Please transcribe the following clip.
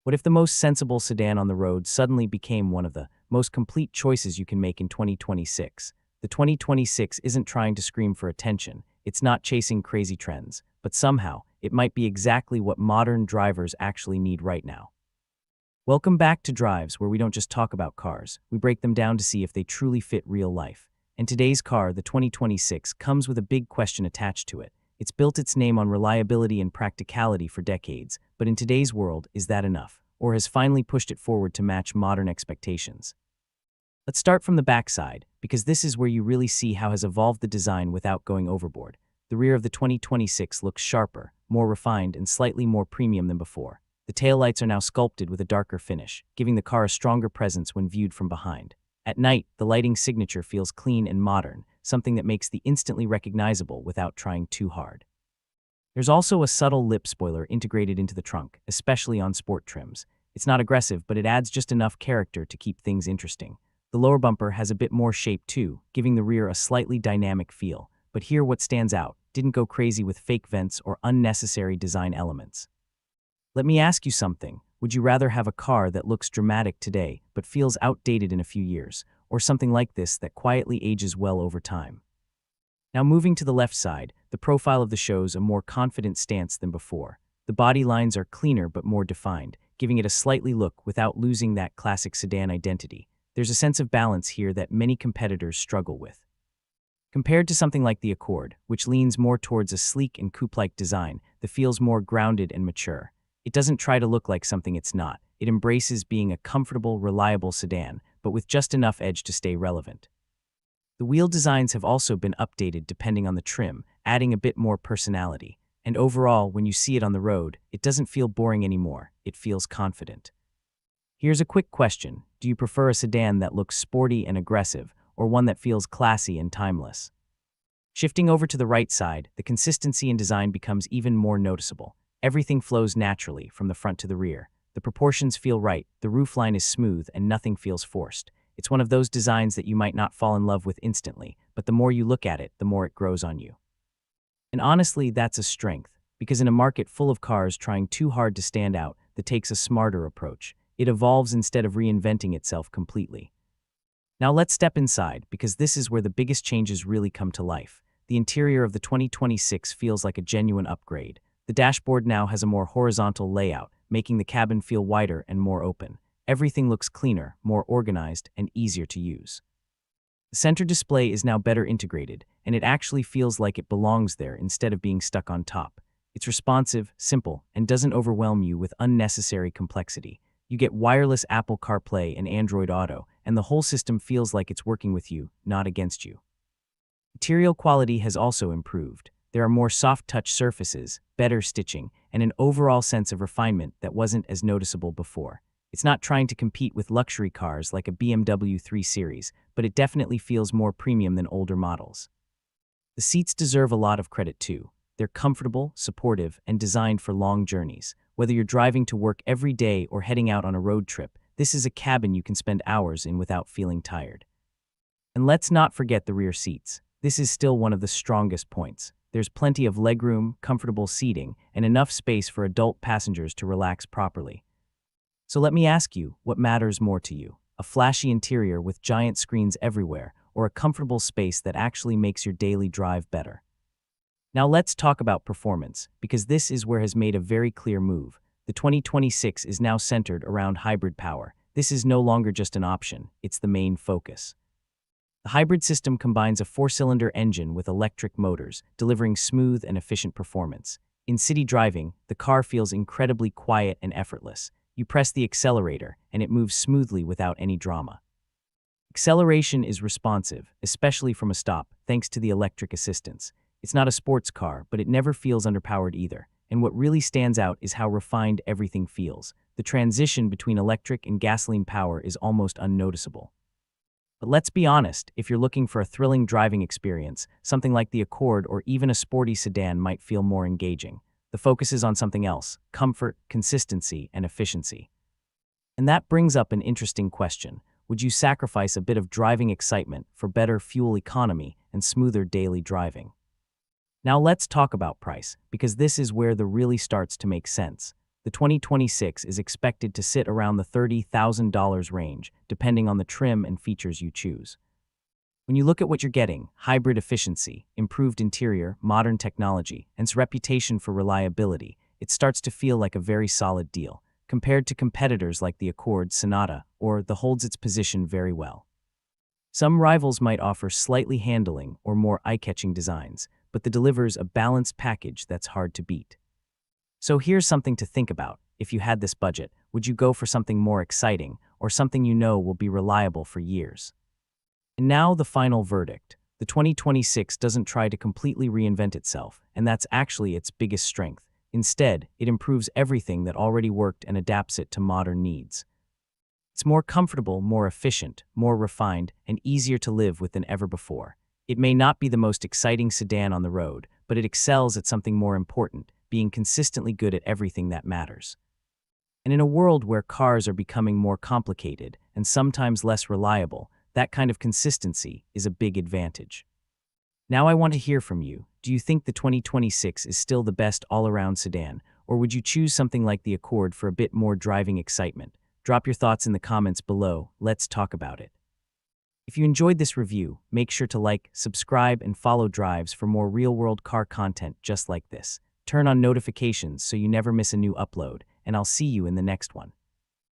What if the most sensible sedan on the road suddenly became one of the most complete choices you can make in 2026? The 2026 isn't trying to scream for attention, it's not chasing crazy trends, but somehow, it might be exactly what modern drivers actually need right now. Welcome back to Drives, where we don't just talk about cars, we break them down to see if they truly fit real life. And today's car, the 2026, comes with a big question attached to it. It's built its name on reliability and practicality for decades, but in today's world, is that enough? Or has finally pushed it forward to match modern expectations? Let's start from the backside, because this is where you really see how has evolved the design without going overboard. The rear of the 2026 looks sharper, more refined, and slightly more premium than before. The taillights are now sculpted with a darker finish, giving the car a stronger presence when viewed from behind. At night, the lighting signature feels clean and modern, something that makes the instantly recognizable without trying too hard. There's also a subtle lip spoiler integrated into the trunk, especially on sport trims. It's not aggressive, but it adds just enough character to keep things interesting. The lower bumper has a bit more shape too, giving the rear a slightly dynamic feel. But here what stands out, didn't go crazy with fake vents or unnecessary design elements. Let me ask you something. Would you rather have a car that looks dramatic today but feels outdated in a few years, or something like this that quietly ages well over time? Now moving to the left side, the profile of the shows a more confident stance than before. The body lines are cleaner but more defined, giving it a slightly look without losing that classic sedan identity. There's a sense of balance here that many competitors struggle with. Compared to something like the Accord, which leans more towards a sleek and coupe-like design that feels more grounded and mature, it doesn't try to look like something it's not. It embraces being a comfortable, reliable sedan, but with just enough edge to stay relevant. The wheel designs have also been updated depending on the trim, adding a bit more personality. And overall, when you see it on the road, it doesn't feel boring anymore, it feels confident. Here's a quick question. Do you prefer a sedan that looks sporty and aggressive, or one that feels classy and timeless? Shifting over to the right side, the consistency in design becomes even more noticeable. Everything flows naturally from the front to the rear. The proportions feel right, the roofline is smooth, and nothing feels forced. It's one of those designs that you might not fall in love with instantly, but the more you look at it, the more it grows on you. And honestly, that's a strength, because in a market full of cars trying too hard to stand out, that takes a smarter approach. It evolves instead of reinventing itself completely. Now let's step inside, because this is where the biggest changes really come to life. The interior of the 2026 feels like a genuine upgrade. The dashboard now has a more horizontal layout, making the cabin feel wider and more open. Everything looks cleaner, more organized, and easier to use. The center display is now better integrated, and it actually feels like it belongs there instead of being stuck on top. It's responsive, simple, and doesn't overwhelm you with unnecessary complexity. You get wireless Apple CarPlay and Android Auto, and the whole system feels like it's working with you, not against you. Material quality has also improved. There are more soft-touch surfaces, better stitching, and an overall sense of refinement that wasn't as noticeable before. It's not trying to compete with luxury cars like a BMW 3 Series, but it definitely feels more premium than older models. The seats deserve a lot of credit too. They're comfortable, supportive, and designed for long journeys. Whether you're driving to work every day or heading out on a road trip, this is a cabin you can spend hours in without feeling tired. And let's not forget the rear seats. This is still one of the strongest points. There's plenty of legroom, comfortable seating, and enough space for adult passengers to relax properly. So let me ask you, what matters more to you? A flashy interior with giant screens everywhere, or a comfortable space that actually makes your daily drive better? Now let's talk about performance, because this is where has made a very clear move. The 2026 is now centered around hybrid power. This is no longer just an option, it's the main focus. The hybrid system combines a 4-cylinder engine with electric motors, delivering smooth and efficient performance. In city driving, the car feels incredibly quiet and effortless. You press the accelerator, and it moves smoothly without any drama. Acceleration is responsive, especially from a stop, thanks to the electric assistance. It's not a sports car, but it never feels underpowered either. And what really stands out is how refined everything feels. The transition between electric and gasoline power is almost unnoticeable. But let's be honest, if you're looking for a thrilling driving experience, something like the Accord or even a sporty sedan might feel more engaging. The focus is on something else: comfort, consistency, and efficiency. And that brings up an interesting question. Would you sacrifice a bit of driving excitement for better fuel economy and smoother daily driving? Now let's talk about price, because this is where the really starts to make sense. The 2026 is expected to sit around the $30,000 range, depending on the trim and features you choose. When you look at what you're getting, hybrid efficiency, improved interior, modern technology, and its reputation for reliability, it starts to feel like a very solid deal, compared to competitors like the Accord, Sonata, or the holds its position very well. Some rivals might offer slightly handling or more eye-catching designs, but the delivers a balanced package that's hard to beat. So here's something to think about. If you had this budget, would you go for something more exciting or something you know will be reliable for years? And now the final verdict. The 2026 doesn't try to completely reinvent itself, and that's actually its biggest strength. Instead, it improves everything that already worked and adapts it to modern needs. It's more comfortable, more efficient, more refined, and easier to live with than ever before. It may not be the most exciting sedan on the road, but it excels at something more important, being consistently good at everything that matters. And in a world where cars are becoming more complicated and sometimes less reliable, that kind of consistency is a big advantage. Now I want to hear from you. Do you think the 2026 is still the best all-around sedan, or would you choose something like the Accord for a bit more driving excitement? Drop your thoughts in the comments below. Let's talk about it. If you enjoyed this review, make sure to like, subscribe, and follow Drives for more real-world car content just like this. Turn on notifications so you never miss a new upload, and I'll see you in the next one.